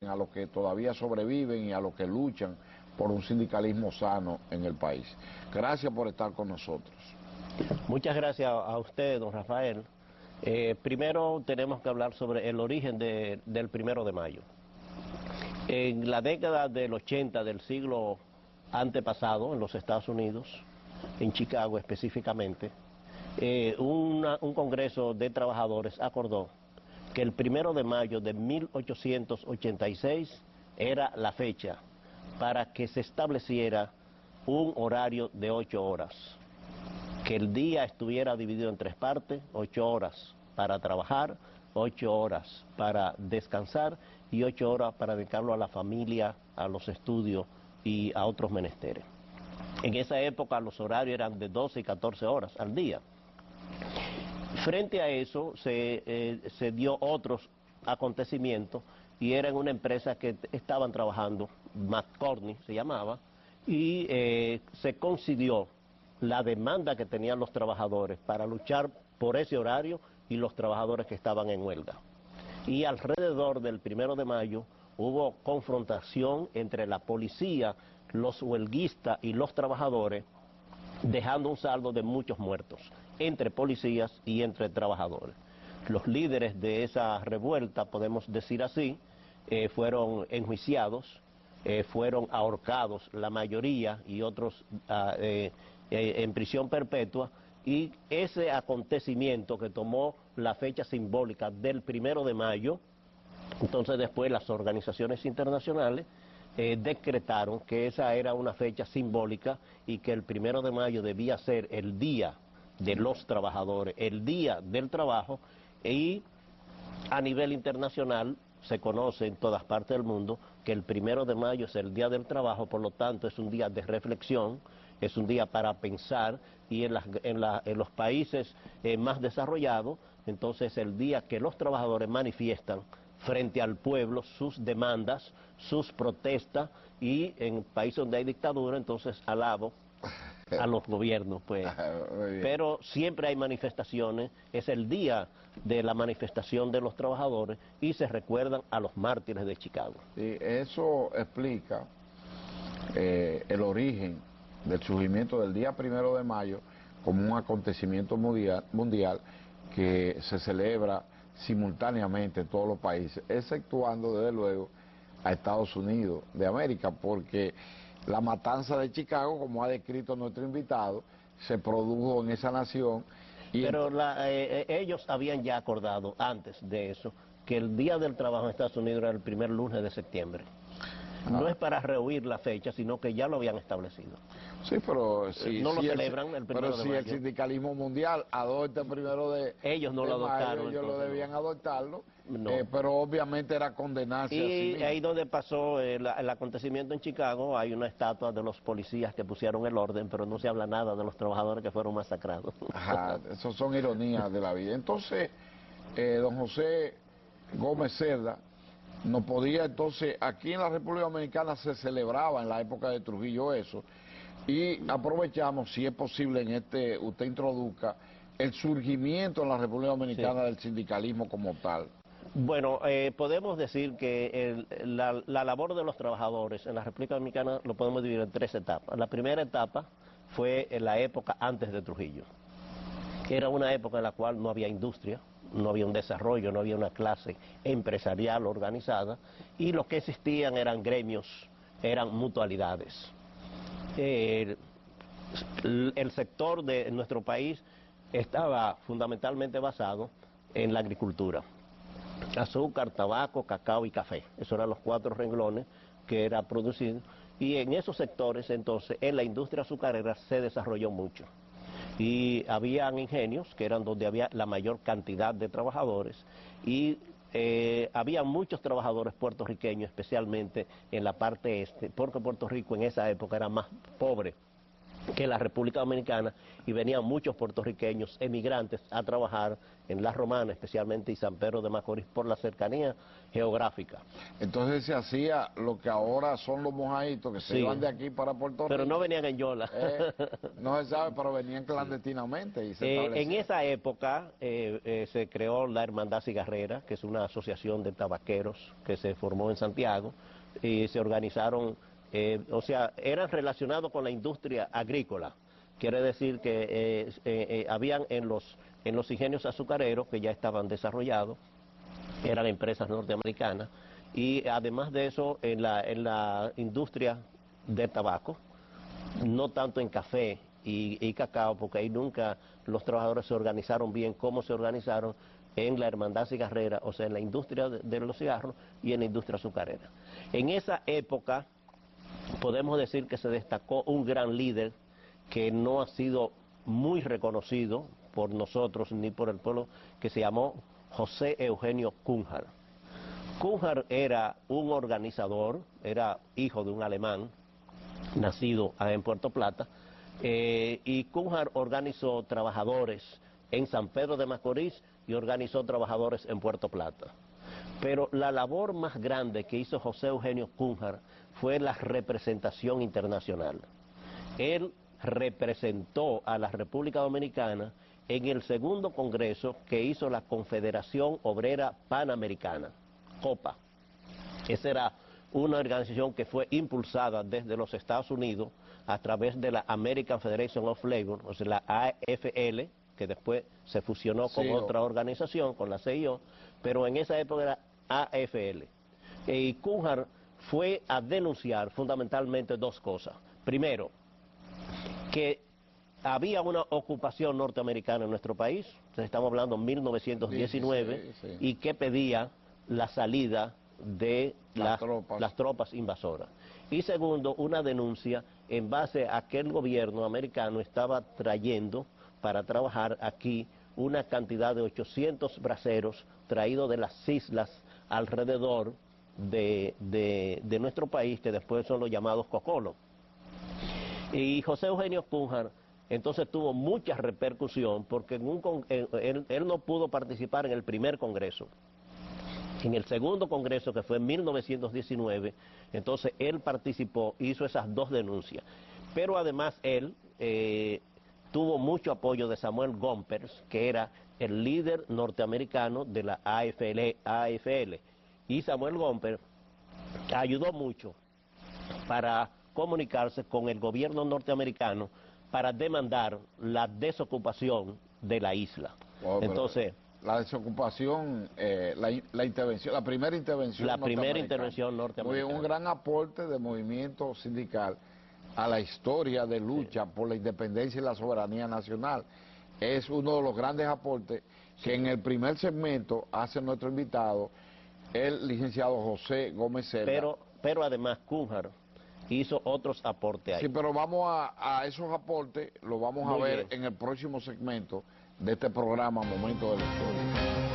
a los que todavía sobreviven y a los que luchan por un sindicalismo sano en el país. Gracias por estar con nosotros. Muchas gracias a usted, don Rafael. Primero tenemos que hablar sobre el origen del 1 de mayo. En la década del 80 del siglo antepasado, en los Estados Unidos, en Chicago específicamente, un congreso de trabajadores acordó que el 1 de mayo de 1886 era la fecha para que se estableciera un horario de 8 horas, que el día estuviera dividido en 3 partes, 8 horas para trabajar, 8 horas para descansar y 8 horas para dedicarlo a la familia, a los estudios y a otros menesteres. En esa época los horarios eran de 12 y 14 horas al día. Frente a eso se dio otros acontecimientos y era en una empresa que estaban trabajando, McCorney se llamaba, y se concedió la demanda que tenían los trabajadores para luchar por ese horario y los trabajadores que estaban en huelga. Y alrededor del 1 de mayo hubo confrontación entre la policía, los huelguistas y los trabajadores, dejando un saldo de muchos muertos, entre policías y entre trabajadores. Los líderes de esa revuelta, podemos decir así, fueron enjuiciados, fueron ahorcados la mayoría y otros en prisión perpetua, y ese acontecimiento que tomó la fecha simbólica del 1 de mayo, entonces después las organizaciones internacionales decretaron que esa era una fecha simbólica y que el 1 de mayo debía ser el día de los trabajadores, el día del trabajo, y a nivel internacional se conoce en todas partes del mundo que el 1 de mayo es el día del trabajo, por lo tanto es un día de reflexión, es un día para pensar, y en los países más desarrollados, entonces el día que los trabajadores manifiestan frente al pueblo sus demandas, sus protestas, y en países donde hay dictadura, entonces alabo a los gobiernos, pues. Pero siempre hay manifestaciones, es el día de la manifestación de los trabajadores y se recuerdan a los mártires de Chicago. Sí, eso explica el origen del surgimiento del día 1 de mayo como un acontecimiento mundial que se celebra simultáneamente en todos los países, exceptuando desde luego a Estados Unidos de América, porque la matanza de Chicago, como ha descrito nuestro invitado, se produjo en esa nación. Pero ellos habían ya acordado antes de eso que el Día del Trabajo en Estados Unidos era el primer lunes de septiembre. No es para rehuir la fecha, sino que ya lo habían establecido. Sí, pero si, no lo celebran el 1 de mayo. Pero si el sindicalismo mundial adopta el 1 de ellos no lo adoptaron, mayo, ellos lo debían adoptarlo, no. Pero obviamente era condenarse a sí mismo. Y ahí donde pasó el acontecimiento en Chicago, hay una estatua de los policías que pusieron el orden, pero no se habla nada de los trabajadores que fueron masacrados. Ajá, eso son ironías de la vida. Entonces, don José Gómez Cerda, no podía, entonces, aquí en la República Dominicana se celebraba en la época de Trujillo eso, y aprovechamos, si es posible, usted introduzca el surgimiento en la República Dominicana del sindicalismo como tal. Bueno, podemos decir que la labor de los trabajadores en la República Dominicana lo podemos dividir en 3 etapas. La primera etapa fue en la época antes de Trujillo. Era una época en la cual no había industria, no había un desarrollo, no había una clase empresarial organizada, y lo que existían eran gremios, eran mutualidades. El sector de nuestro país estaba fundamentalmente basado en la agricultura. Azúcar, tabaco, cacao y café. Esos eran los 4 renglones que era producido. Y en esos sectores, entonces, en la industria azucarera se desarrolló mucho. Y habían ingenios, que eran donde había la mayor cantidad de trabajadores, y había muchos trabajadores puertorriqueños, especialmente en la parte este, porque Puerto Rico en esa época era más pobre que la República Dominicana, y venían muchos puertorriqueños emigrantes a trabajar en La Romana, especialmente en San Pedro de Macorís, por la cercanía geográfica. Entonces se hacía lo que ahora son los mojaditos, que se Sí, iban de aquí para Puerto Rico. pero no venían en yola. No se sabe, pero venían clandestinamente y se En establecían. esa época se creó la Hermandad Cigarrera, que es una asociación de tabaqueros que se formó en Santiago, y se organizaron, o sea, eran relacionados con la industria agrícola. Quiere decir que habían en los ingenios azucareros, que ya estaban desarrollados, eran empresas norteamericanas, y además de eso en la industria de tabaco, no tanto en café y cacao, porque ahí nunca los trabajadores se organizaron bien como se organizaron en la Hermandad Cigarrera, o sea, en la industria de los cigarros y en la industria azucarera. En esa época podemos decir que se destacó un gran líder que no ha sido muy reconocido por nosotros ni por el pueblo, que se llamó José Eugenio Cunhar. Cunhar era un organizador, era hijo de un alemán, nacido en Puerto Plata, y Cunhar organizó trabajadores en San Pedro de Macorís y organizó trabajadores en Puerto Plata. Pero la labor más grande que hizo José Eugenio Cunhar fue la representación internacional. Él representó a la República Dominicana en el segundo congreso que hizo la Confederación Obrera Panamericana, COPA. Esa era una organización que fue impulsada desde los Estados Unidos a través de la American Federation of Labor, o sea, la AFL, que después se fusionó con otra organización, con la CIO, pero en esa época era AFL. Y Cunhar fue a denunciar fundamentalmente dos cosas. Primero, que había una ocupación norteamericana en nuestro país, estamos hablando de 1919, y que pedía la salida de las tropas invasoras. Y segundo, una denuncia en base a que el gobierno americano estaba trayendo para trabajar aquí una cantidad de 800 braceros traídos de las islas alrededor de nuestro país, que después son los llamados cocolos. Y José Eugenio Cunhar entonces tuvo mucha repercusión porque él no pudo participar en el primer congreso. En el segundo congreso, que fue en 1919, entonces él participó, hizo esas dos denuncias. Pero además él tuvo mucho apoyo de Samuel Gompers, que era el líder norteamericano de la AFL. Y Samuel Gompers ayudó mucho para comunicarse con el gobierno norteamericano para demandar la desocupación de la isla. Entonces, la desocupación, la intervención, la primera intervención norteamericana. Muy bien, un gran aporte de movimiento sindical a la historia de lucha por la independencia y la soberanía nacional. Es uno de los grandes aportes que en el primer segmento hace nuestro invitado, el licenciado José Gómez Cerda. Pero además Cunhar hizo otros aportes ahí. Sí, pero vamos a esos aportes, lo vamos a ver en el próximo segmento de este programa Momento de la Historia.